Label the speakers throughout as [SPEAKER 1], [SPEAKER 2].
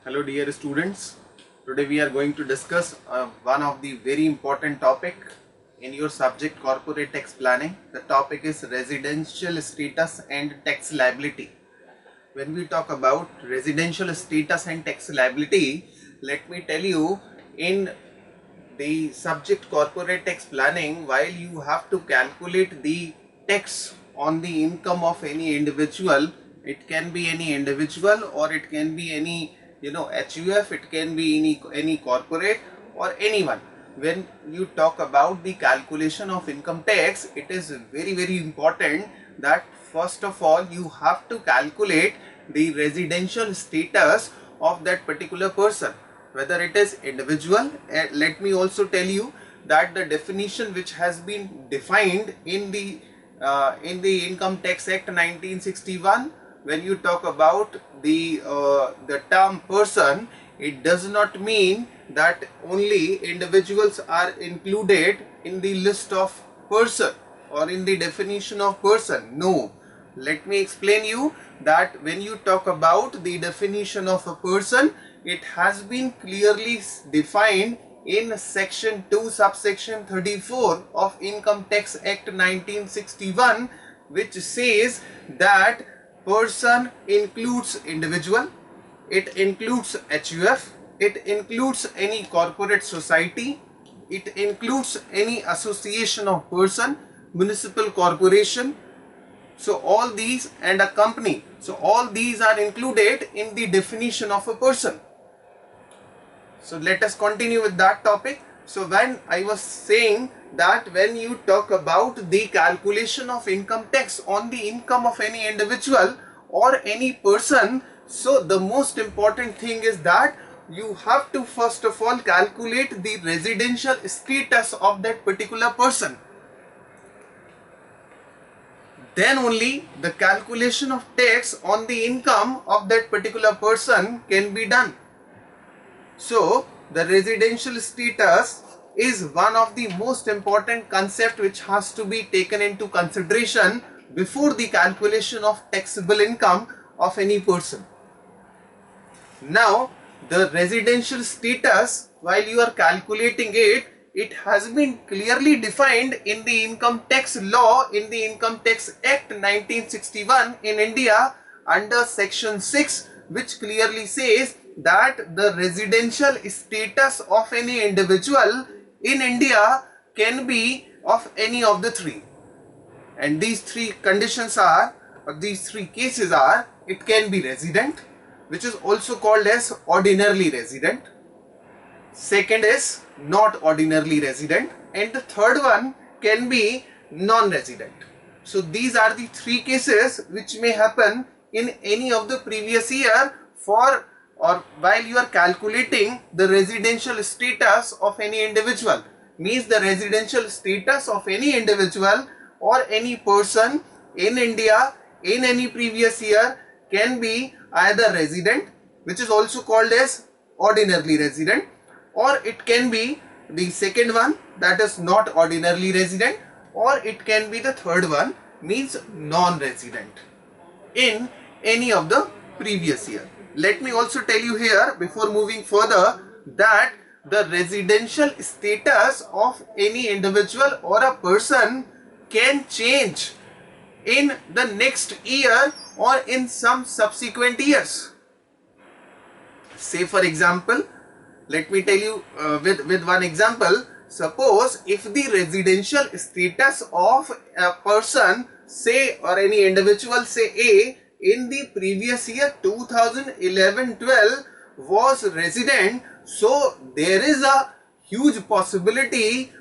[SPEAKER 1] Hello dear students, today we are going to discuss one of the very important topic in your subject corporate tax planning. The topic is residential status and tax liability. When we talk about residential status and tax liability, let me tell you, in the subject corporate tax planning, while you have to calculate the tax on the income of any individual, it can be any individual or it can be any HUF, it can be any corporate or anyone. When you talk about the calculation of income tax, it is very important that first of all you have to calculate the residential status of that particular person, whether it is individual. Let me also tell you that the definition which has been defined in the Income Tax Act 1961, when you talk about the term person, it does not mean that only individuals are included in the list of person or in the definition of person. No, let me explain you that when you talk about the definition of a person, it has been clearly defined in section 2 subsection 34 of Income Tax Act 1961, which says that person includes individual, it includes HUF, it includes any corporate society, it includes any association of person, municipal corporation, so all these, and a company. So all these are included in the definition of a person. So let us continue with that topic. So when I was saying that when you talk about the calculation of income tax on the income of any individual or any person, so the most important thing is that you have to first of all calculate the residential status of that particular person. Then only the calculation of tax on the income of that particular person can be done. So the residential status is one of the most important concept which has to be taken into consideration before the calculation of taxable income of any person. Now the residential status, while you are calculating it, it has been clearly defined in the income tax law, in the Income Tax Act 1961 in India under section 6, which clearly says that the residential status of any individual in India can be of any of the three. And these three conditions are, or these three cases are, it can be resident, which is also called as ordinarily resident. Second is not ordinarily resident, and the third one can be non-resident. So these are the three cases which may happen in any of the previous year for or while you are calculating the residential status of any individual. Means the residential status of any individual or any person in India in any previous year can be either resident, which is also called as ordinarily resident, or it can be the second one, that is not ordinarily resident, or it can be the third one, means non-resident in any of the previous year. Let me also tell you here before moving further that the residential status of any individual or a person can change in the next year or in some subsequent years. Say for example, let me tell you with one example. Suppose if the residential status of a person, say, or any individual, say A, in the previous year 2011-12 was resident, so there is a huge possibility,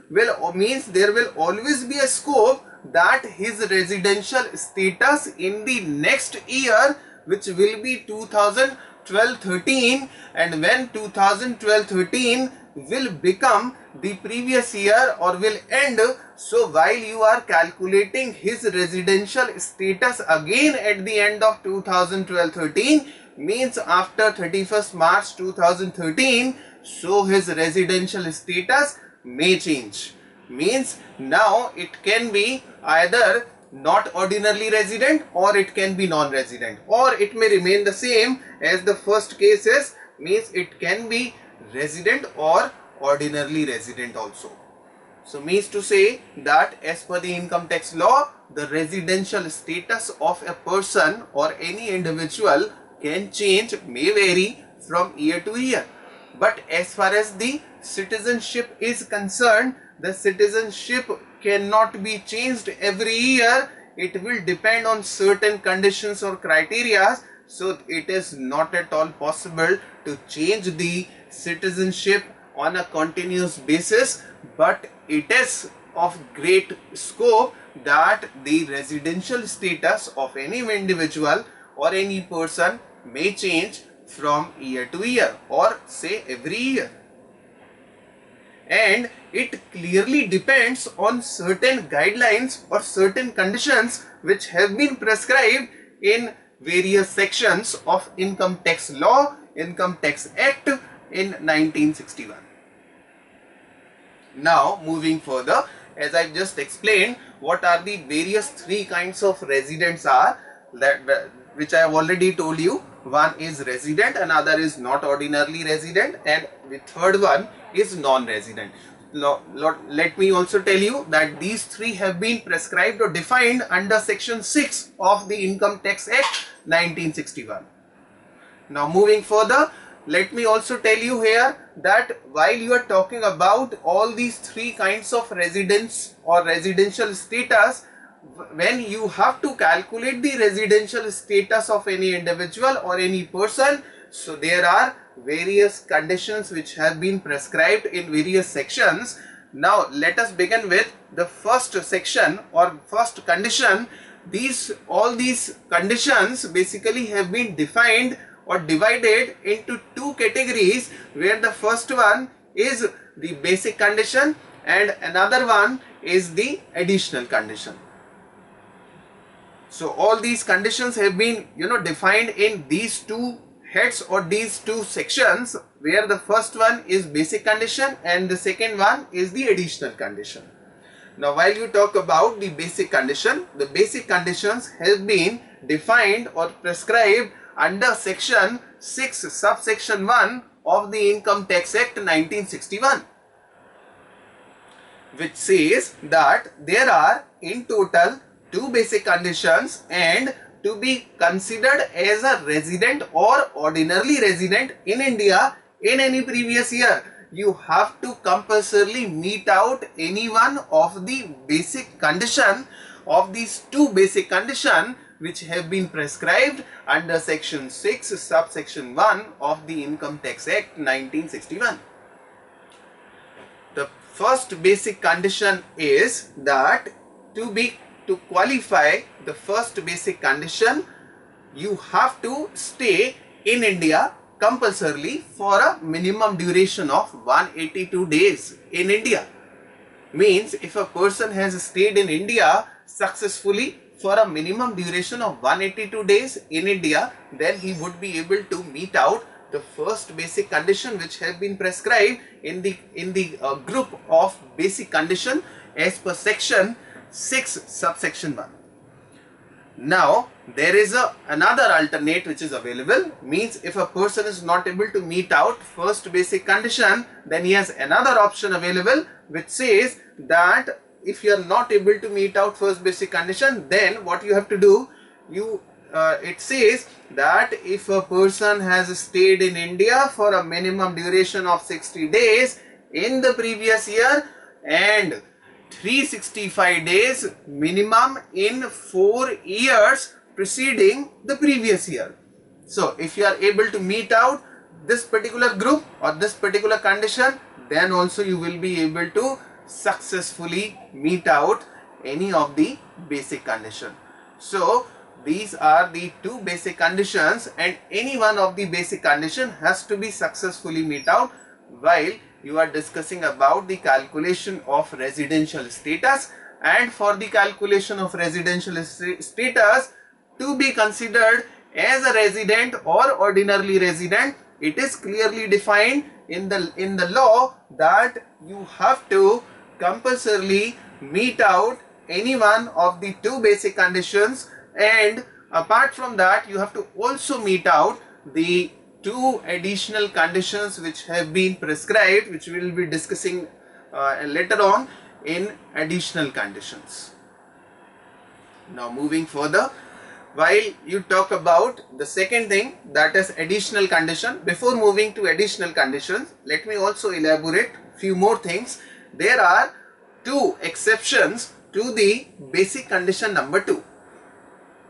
[SPEAKER 1] means there will always be a scope that his residential status in the next year, which will be 2012-13, and when 2012-13 will become the previous year or will end, so while you are calculating his residential status again at the end of 2012-13, means after 31st March 2013, so his residential status may change. Means now it can be either not ordinarily resident or it can be non-resident, or it may remain the same as the first case is means it can be resident or ordinarily resident also. So means to say that as per the income tax law, the residential status of a person or any individual can change, may vary from year to year. But as far as the citizenship is concerned, the citizenship cannot be changed every year. It will depend on certain conditions or criteria. So it is not at all possible to change the citizenship on a continuous basis, but it is of great scope that the residential status of any individual or any person may change from year to year, or say every year. And it clearly depends on certain guidelines or certain conditions which have been prescribed in various sections of Income Tax Law, Income Tax Act in 1961. Now moving further, as I just explained, what are the various three kinds of residents are, which I have already told you. One is resident, another is not ordinarily resident, and the third one is non-resident. Let me also tell you that these three have been prescribed or defined under section 6 of the Income Tax Act 1961. Now moving further, let me also tell you here that while you are talking about all these three kinds of residence or residential status, when you have to calculate the residential status of any individual or any person, so there are various conditions which have been prescribed in various sections. Now let us begin with the first section or first condition. All these conditions basically have been defined or divided into two categories, where the first one is the basic condition and another one is the additional condition. So all these conditions have been defined in these two heads or these two sections, where the first one is basic condition and the second one is the additional condition. Now while you talk about the basic condition, the basic conditions have been defined or prescribed under section 6 subsection 1 of the Income Tax Act 1961, which says that there are in total two basic conditions, and to be considered as a resident or ordinarily resident in India in any previous year, you have to compulsorily meet out any one of the basic condition of these two basic conditions which have been prescribed under section 6 subsection 1 of the Income Tax Act 1961. The first basic condition is that to qualify the first basic condition, you have to stay in India compulsorily for a minimum duration of 182 days in India. Means if a person has stayed in India successfully for a minimum duration of 182 days in India, then he would be able to meet out the first basic condition which have been prescribed in the group of basic condition as per section 6 subsection 1. Now there is another alternate which is available. Means if a person is not able to meet out first basic condition, then he has another option available which says that if you are not able to meet out first basic condition, then what you have to do, it says that if a person has stayed in India for a minimum duration of 60 days in the previous year and 365 days minimum in 4 years preceding the previous year. So if you are able to meet out this particular group or this particular condition, then also you will be able to successfully meet out any of the basic condition. So these are the two basic conditions, and any one of the basic condition has to be successfully meet out while you are discussing about the calculation of residential status. And for the calculation of residential status to be considered as a resident or ordinarily resident, it is clearly defined in the law that you have to compulsorily meet out any one of the two basic conditions, and apart from that you have to also meet out the two additional conditions which have been prescribed, which we will be discussing later on in additional conditions. Now moving further, while you talk about the second thing, that is additional condition, before moving to additional conditions, let me also elaborate few more things. There are two exceptions to the basic condition number 2.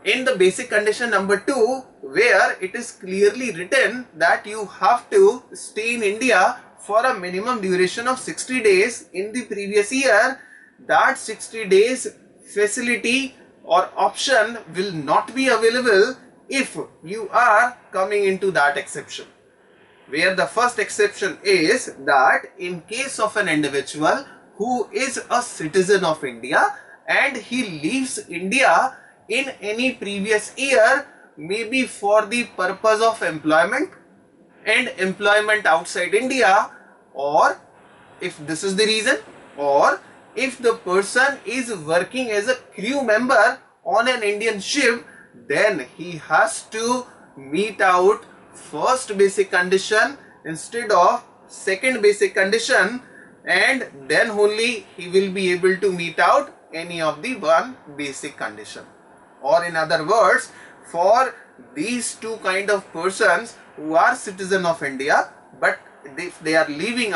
[SPEAKER 1] In the basic condition number 2, where it is clearly written that you have to stay in India for a minimum duration of 60 days in the previous year, that 60 days facility or option will not be available if you are coming into that exception. Where the first exception is that in case of an individual who is a citizen of India and he leaves India in any previous year, maybe for the purpose of employment and employment outside India, or if this is the reason, or if the person is working as a crew member on an Indian ship, then he has to meet out first basic condition instead of second basic condition, and then only he will be able to meet out any of the one basic condition. Or in other words, for these two kind of persons who are citizen of India, but if they are leaving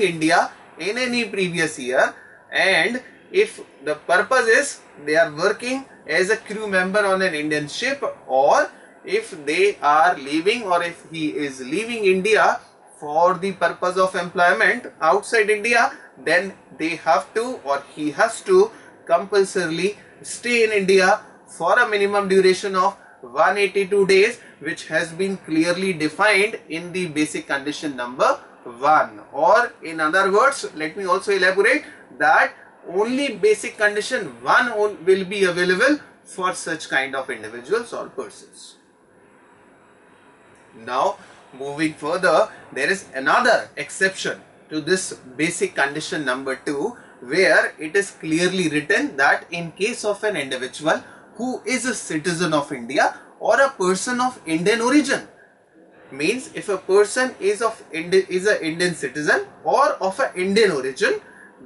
[SPEAKER 1] India in any previous year, and if the purpose is they are working as a crew member on an Indian ship, or if they are leaving, or if he is leaving India for the purpose of employment outside India, then they have to, or he has to compulsorily stay in India for a minimum duration of 182 days, which has been clearly defined in the basic condition number 1. Or in other words, let me also elaborate that only basic condition 1 will be available for such kind of individuals or persons. Now moving further, there is another exception to this basic condition number 2, where it is clearly written that in case of an individual who is a citizen of India or a person of Indian origin, means if a person is an Indian citizen or of an Indian origin,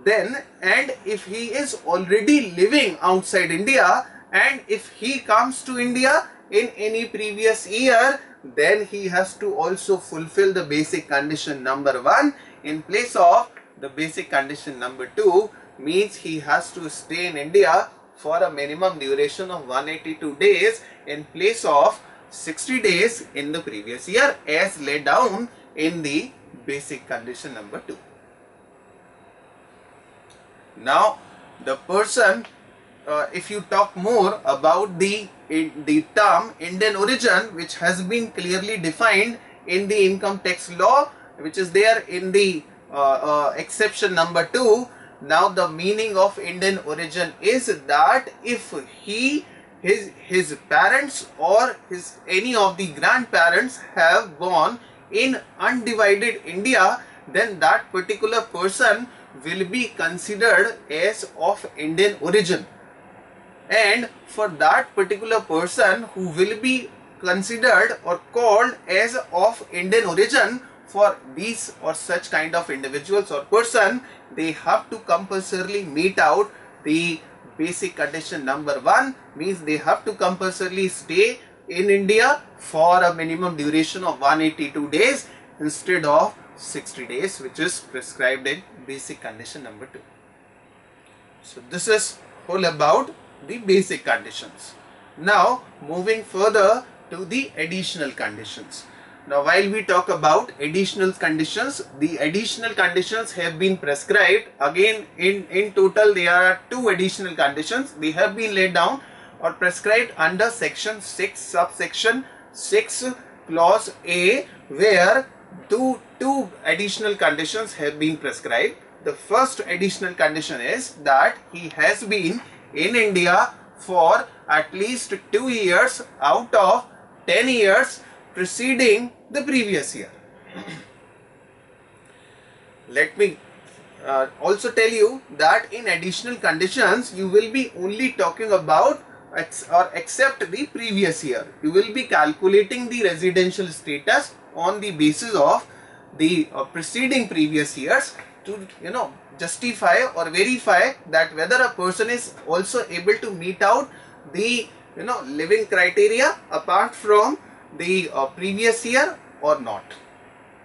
[SPEAKER 1] then, and if he is already living outside India, and if he comes to India in any previous year, then he has to also fulfill the basic condition number 1 in place of the basic condition number 2, means he has to stay in India for a minimum duration of 182 days in place of 60 days in the previous year, as laid down in the basic condition number 2. Now the person, if you talk more about the term Indian origin, which has been clearly defined in the income tax law, which is there in the exception number 2. Now the meaning of Indian origin is that if his parents or any of the grandparents have born in undivided India, then that particular person will be considered as of Indian origin. And for that particular person who will be considered or called as of Indian origin, for these or such kind of individuals or person, they have to compulsorily meet out the basic condition number 1, means they have to compulsorily stay in India for a minimum duration of 182 days instead of 60 days, which is prescribed in basic condition number 2. So this is all about the basic conditions. Now moving further to the additional conditions. Now while we talk about additional conditions, the additional conditions have been prescribed. Again, in total there are 2 additional conditions. They have been laid down or prescribed under section 6 subsection 6 clause A, where two additional conditions have been prescribed. The first additional condition is that he has been in India for at least 2 years out of 10 years preceding the previous year. Let me also tell you that in additional conditions you will be only talking about or except the previous year. You will be calculating the residential status on the basis of the preceding previous years to justify or verify that whether a person is also able to meet out the living criteria apart from the previous year or not.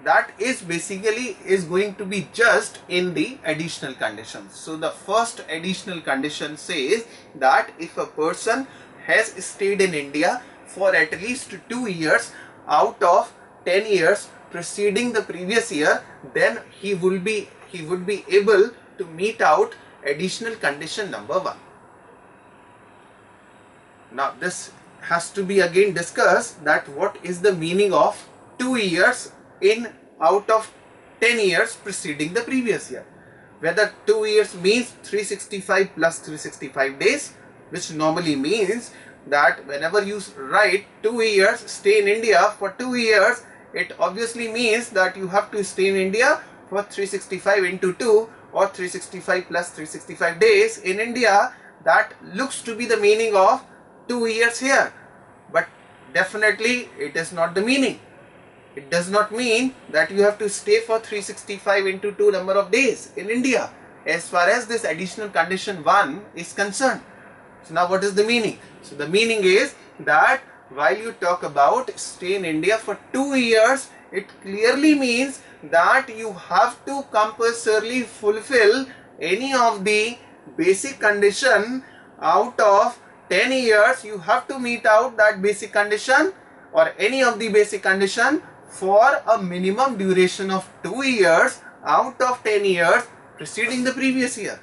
[SPEAKER 1] That is basically is going to be just in the additional conditions. So the first additional condition says that if a person has stayed in India for at least 2 years out of 10 years preceding the previous year, then he would be able to meet out additional condition number 1. Now this has to be again discussed, that what is the meaning of 2 years in out of 10 years preceding the previous year. Whether 2 years means 365 plus 365 days, which normally means that whenever you write 2 years stay in India for 2 years, it obviously means that you have to stay in India for 365 into 2 or 365 plus 365 days in India. That looks to be the meaning of 2 years here, but definitely it is not the meaning. It does not mean that you have to stay for 365 into 2 number of days in India as far as this additional condition 1 is concerned. So now what is the meaning? So the meaning is that while you talk about stay in India for 2 years, it clearly means that you have to compulsorily fulfill any of the basic condition out of 10 years. You have to meet out that basic condition or any of the basic condition for a minimum duration of 2 years out of 10 years preceding the previous year.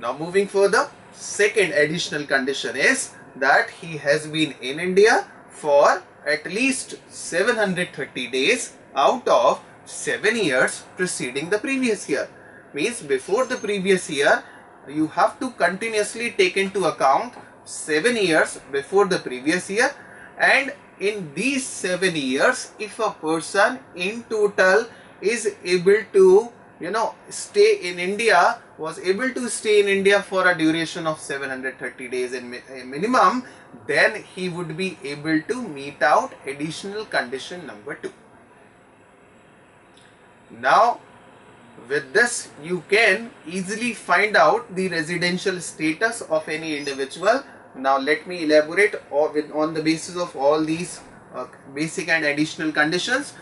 [SPEAKER 1] Now moving further, second additional condition is that he has been in India for at least 730 days out of 7 years preceding the previous year. Means before the previous year, you have to continuously take into account 7 years before the previous year, and in these 7 years, if a person in total is able to stay in India, was able to stay in India for a duration of 730 days in minimum, then he would be able to meet out additional condition number 2. Now with this you can easily find out the residential status of any individual. Now let me elaborate on the basis of all these basic and additional conditions.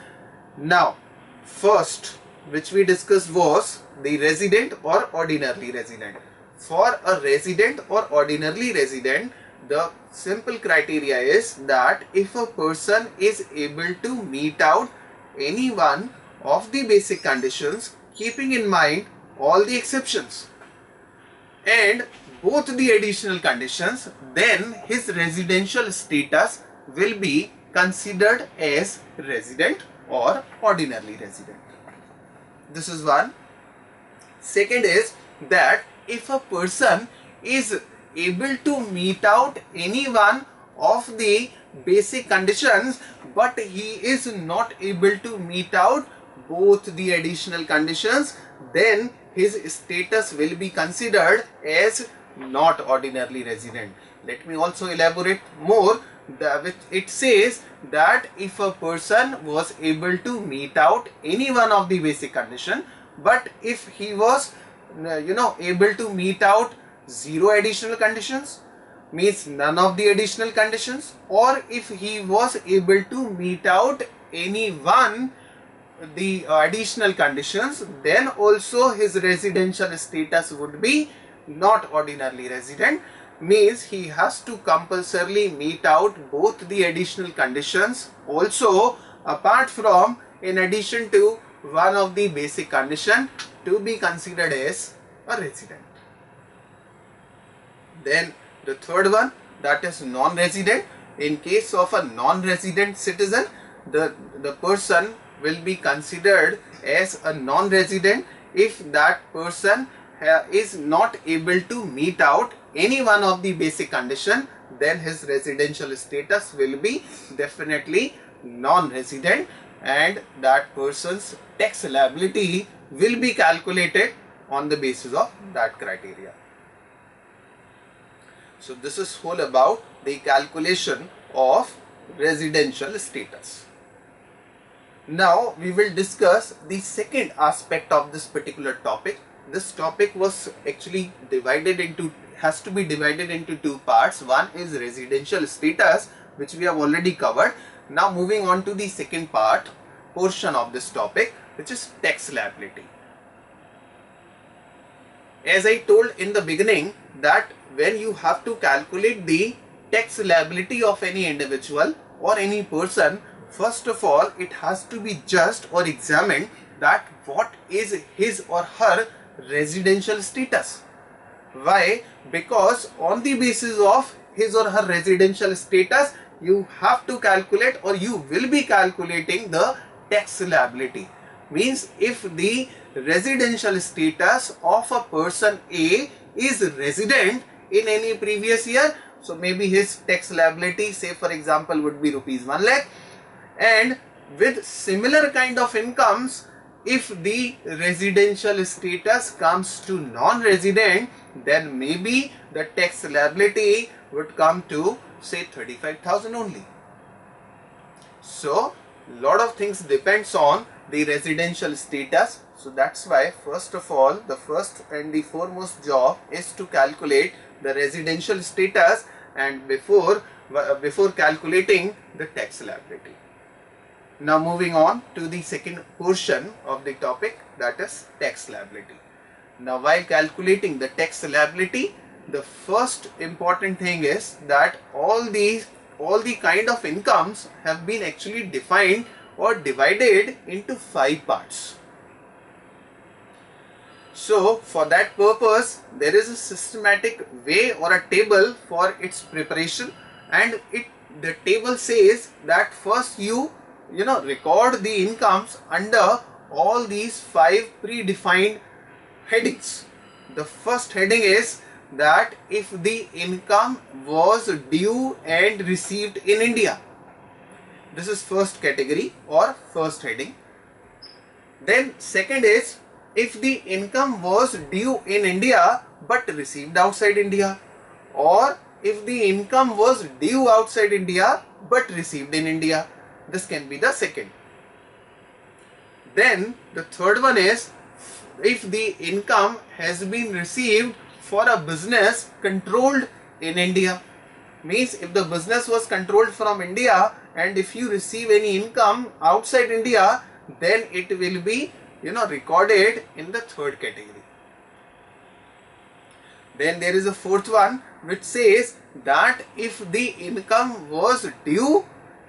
[SPEAKER 1] Now first, which we discussed, was the resident or ordinarily resident. For a resident or ordinarily resident, the simple criteria is that if a person is able to meet out any one of the basic conditions, keeping in mind all the exceptions and both the additional conditions, then his residential status will be considered as resident or ordinarily resident. This is one. Second is that if a person is able to meet out any one of the basic conditions, but he is not able to meet out both the additional conditions, then his status will be considered as not ordinarily resident. Let me also elaborate more. It says that if a person was able to meet out any one of the basic condition, but if he was able to meet out 0 additional conditions, means none of the additional conditions, or if he was able to meet out any one the additional conditions, then also his residential status would be not ordinarily resident. Means he has to compulsorily meet out both the additional conditions also, apart from in addition to one of the basic condition, to be considered as a resident. Then the third one, that is non-resident. In case of a non-resident citizen, the person will be considered as a non-resident if that person is not able to meet out any one of the basic condition, then his residential status will be definitely non-resident, and that person's tax liability will be calculated on the basis of that criteria. So this is whole about the calculation of residential status. Now we will discuss the second aspect of this particular topic. This topic was actually has to be divided into two parts. One is residential status, which we have already covered. Now moving on to the second portion of this topic, which is tax liability. As I told in the beginning, that when you have to calculate the tax liability of any individual or any person, first of all, it has to be judged or examined that what is his or her residential status. Why? Because on the basis of his or her residential status, you have to calculate, or you will be calculating, the tax liability. Means if the residential status of a person A is resident in any previous year, so maybe his tax liability, say for example, would be rupees 1 lakh, and with similar kind of incomes, if the residential status comes to non-resident, then maybe the tax liability would come to say 35,000 only. So lot of things depends on the residential status. So that's why first of all, the first and the foremost job is to calculate the residential status, and before calculating the tax liability. Now moving on to the second portion of the topic, that is tax liability. Now while calculating the tax liability, the first important thing is that all the kind of incomes have been actually defined or divided into 5 parts. So for that purpose, there is a systematic way or a table for its preparation, and the table says that first you record the incomes under all these 5 predefined headings. The first heading is that if the income was due and received in India. This is first category or first heading. Then second is if the income was due in India but received outside India, or if the income was due outside India but received in India. This can be the second. Then the third one is if the income has been received for a business controlled in India. Means if the business was controlled from India, and if you receive any income outside India, then it will be recorded in the third category. Then there is a fourth one which says that if the income was due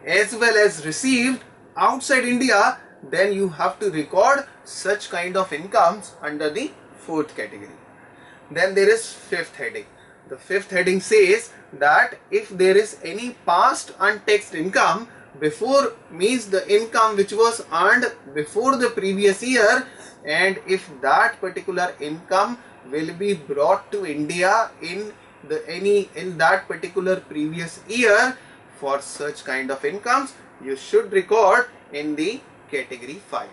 [SPEAKER 1] as well as received outside India, then you have to record such kind of incomes under the fourth category. Then there is fifth heading. The fifth heading says that if there is any past untaxed income before, means the income which was earned before the previous year, and if that particular income will be brought to India in that particular previous year, for such kind of incomes you should record in the category 5.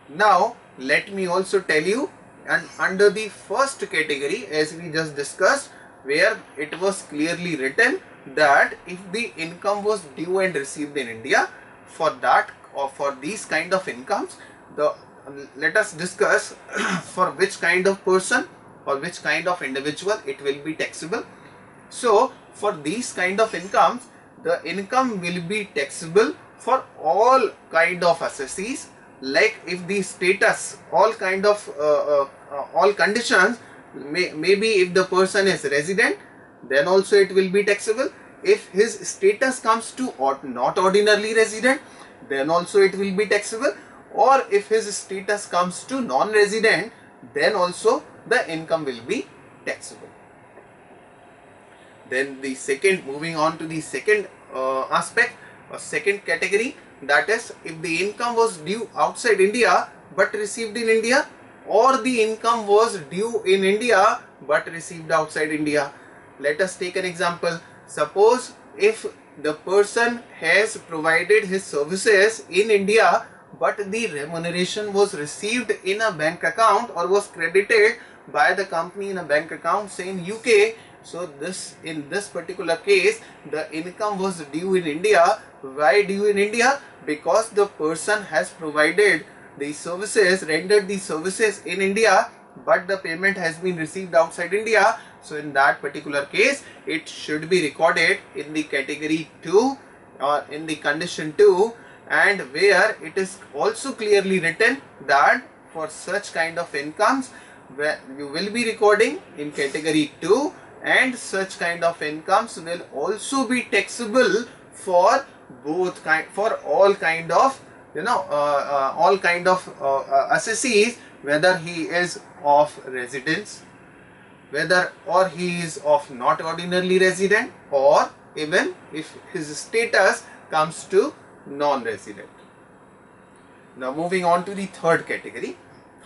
[SPEAKER 1] Now let me also tell you, and under the first category, as we just discussed, where it was clearly written that if the income was due and received in India, for that or for these kind of incomes, let us discuss for which kind of person or which kind of individual it will be taxable. So for these kind of incomes, the income will be taxable for all kind of assessees. Like if the status, all conditions, maybe if the person is resident, then also it will be taxable. If his status comes to not ordinarily resident, then also it will be taxable. Or if his status comes to non-resident, then also the income will be taxable. Then moving on to the second aspect or second category, that is if the income was due outside India but received in India, or the income was due in India but received outside India. Let us take an example. Suppose if the person has provided his services in India but the remuneration was received in a bank account or was credited by the company in a bank account, say in UK, So in this particular case, the income was due in India. Why due in India? Because the person has provided the services, rendered the services in India, but the payment has been received outside India. So in that particular case, it should be recorded in the category 2 or in the condition 2, and where it is also clearly written that for such kind of incomes, where you will be recording in category 2, and such kind of incomes will also be taxable for both kind, for all kind of all kind of assessees, whether he is of residence, whether or he is of not ordinarily resident, or even if his status comes to non-resident. Now moving on to the third category.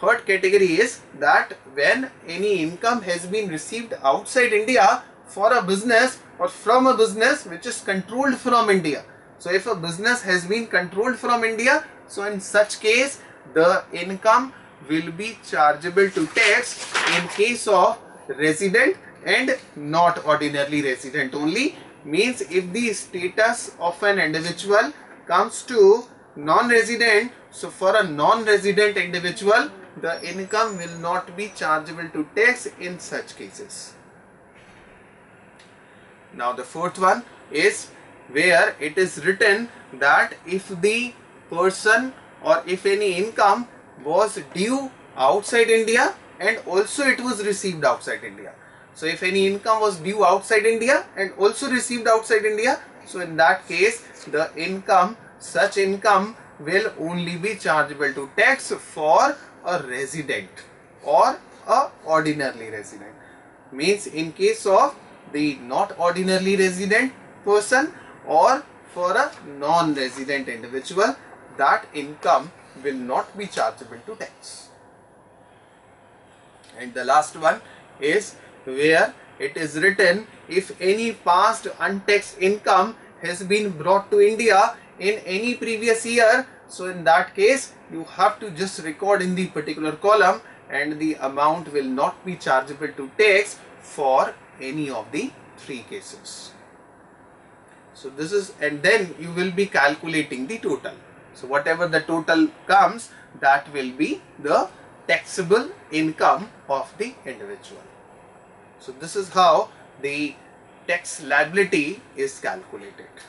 [SPEAKER 1] Third category is that when any income has been received outside India for a business or from a business which is controlled from India. So if a business has been controlled from India, so in such case the income will be chargeable to tax in case of resident and not ordinarily resident only. Means if the status of an individual comes to non-resident, so for a non-resident individual, the income will not be chargeable to tax in such cases. Now the fourth one is where it is written that if the person or if any income was due outside India and also it was received outside India. So if any income was due outside India and also received outside India, so in that case the income, such income will only be chargeable to tax for a resident or a ordinarily resident. Means in case of the not ordinarily resident person or for a non-resident individual, that income will not be chargeable to tax. And the last one is where it is written if any past untaxed income has been brought to India in any previous year, so in that case you have to just record in the particular column and the amount will not be chargeable to tax for any of the three cases. So this is, and then you will be calculating the total. So whatever the total comes, that will be the taxable income of the individual. So this is how the tax liability is calculated.